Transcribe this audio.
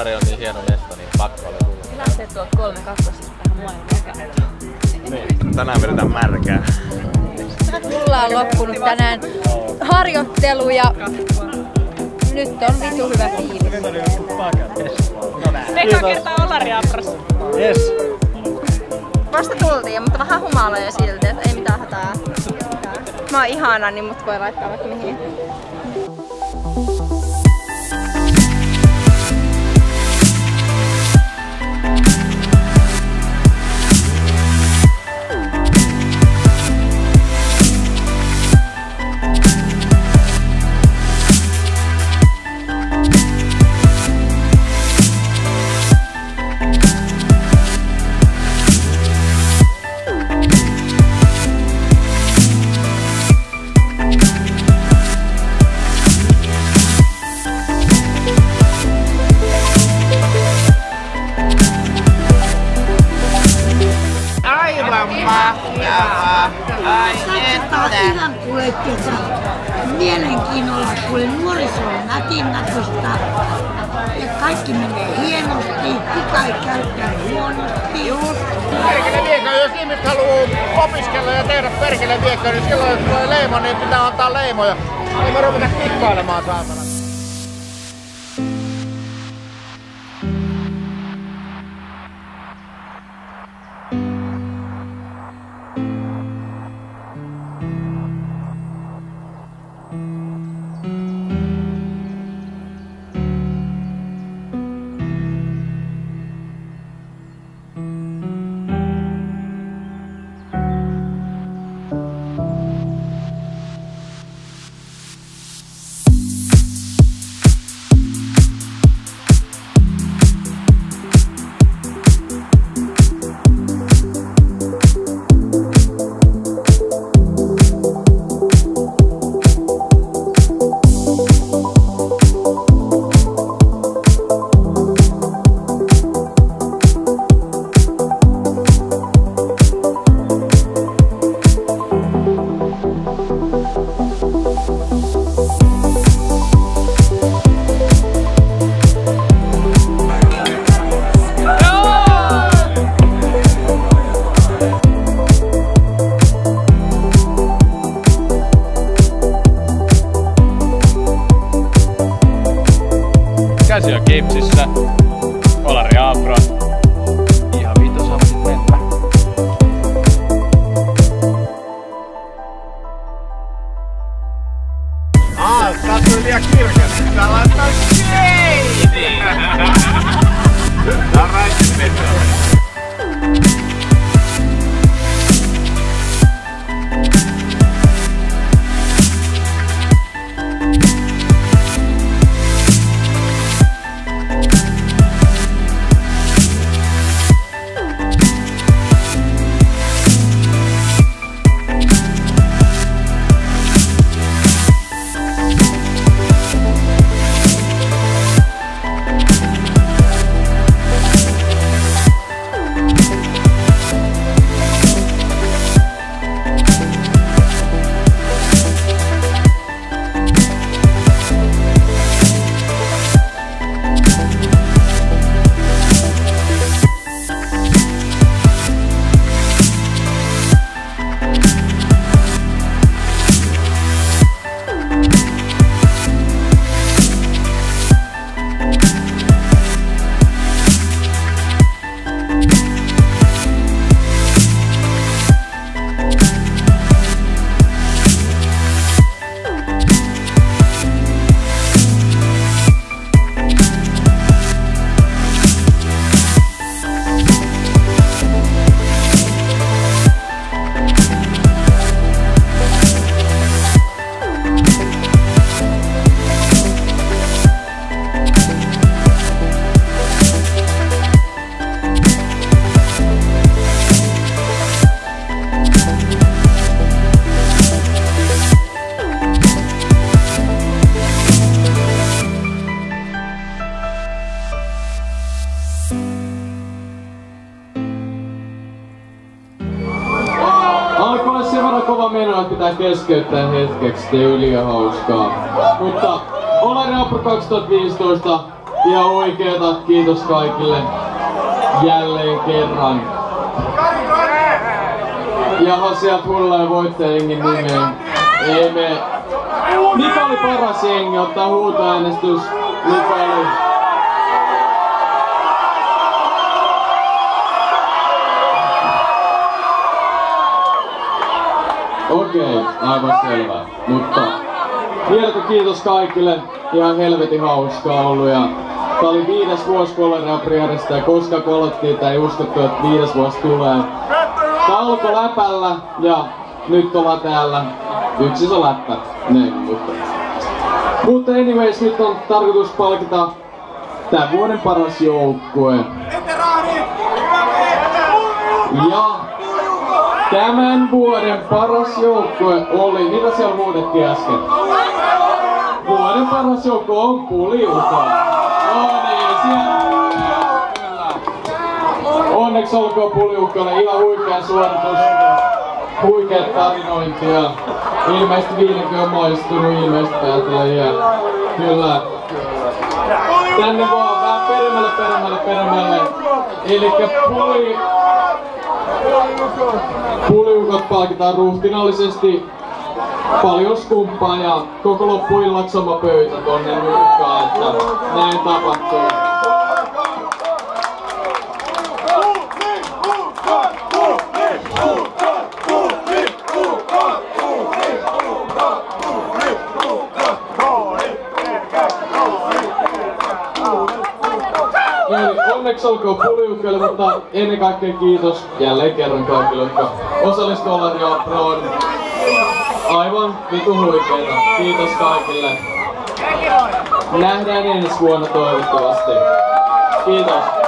Olari on niin hieno mesta, niin pakko olla tulla. Lähtee tuolta 3 kakkosesta tähän maailmaan. Niin, tänään vedetään märkää. Mulla on loppunut tänään harjoittelu ja nyt on vitu hyvä fiilis. Eka kertaa Olari-Aprossa. Yes. Vasta tultiin, mutta vähän humaloja silti, että ei mitään hätää. Mä oon ihana, niin mut voi laittaa vaikka mihin. Ihan kuule mielenkiinnolla, kuule nuoriso on nätinnäköistä ja kaikki menee hienosti, kuka ei käyttää huonosti. Perkele viekö, jos ihmiset haluaa opiskella ja tehdä perkele viekö, niin silloin jos tulee leimo, niin pitää antaa leimoja. Ei me ruveta kikkailemaan saatana. Käsi on kipsissä. Olari-Apro. Ihan vittu saa sit mennä. Tää tuli liian kirkeästi. Tää laittaa shade! Tää on räikin mennä. Alkoi sen verran kova meno, että pitää keskeyttää hetkeksi, ettei yli hauskaa. Mutta Olari-Apro 2015 Ihan oikeeta, kiitos kaikille jälleen kerran. Jaha, sieltä hullee voittajengin nimeen. Ei me... Mikä oli paras jengi? Ottaa huutoäänestys. Mikä oli? Okei, aivan selvä. Mutta vielä kiitos kaikille. Ihan helvetin hauskaa ollut. Ja tää oli 5. vuosi Kolariapri järjestää. Koska kolottiin, tää ei uskottu, että 5. vuosi tulee. Tää alkoi läpällä ja nyt ollaan täällä. Yksi iso läppä. Mutta anyways, nyt on tarkoitus palkita tän vuoden paras joukkue. Ja tämän vuoden paras joukkue oli... Mitä siellä muutettiin äsken? Vuoden paras joukkue on Puliuka. No niin, siellä... Kyllä. Onneksi olkoon Puliukalle ihan huikea suoritus. Huikeet tarinointia. Ilmeisesti viinenkin on maistunut ilmeisesti päätellä. Kyllä. Tänne vaan vähän peremmälle. Elikkä Puliukot palkitaan ruhtinallisesti paljon skumppaa ja koko loppuillaksi oma pöytä tonne nurkkaan, että näin tapahtuu. Onneksi olkoon Puliukkaille, mutta ennen kaikkea kiitos jälleen kerran kaikille, jotka osallistuivat Kolariaproon. Aivan vitu huikeeta. Kiitos kaikille. Nähdään ensi vuonna toivottavasti. Kiitos.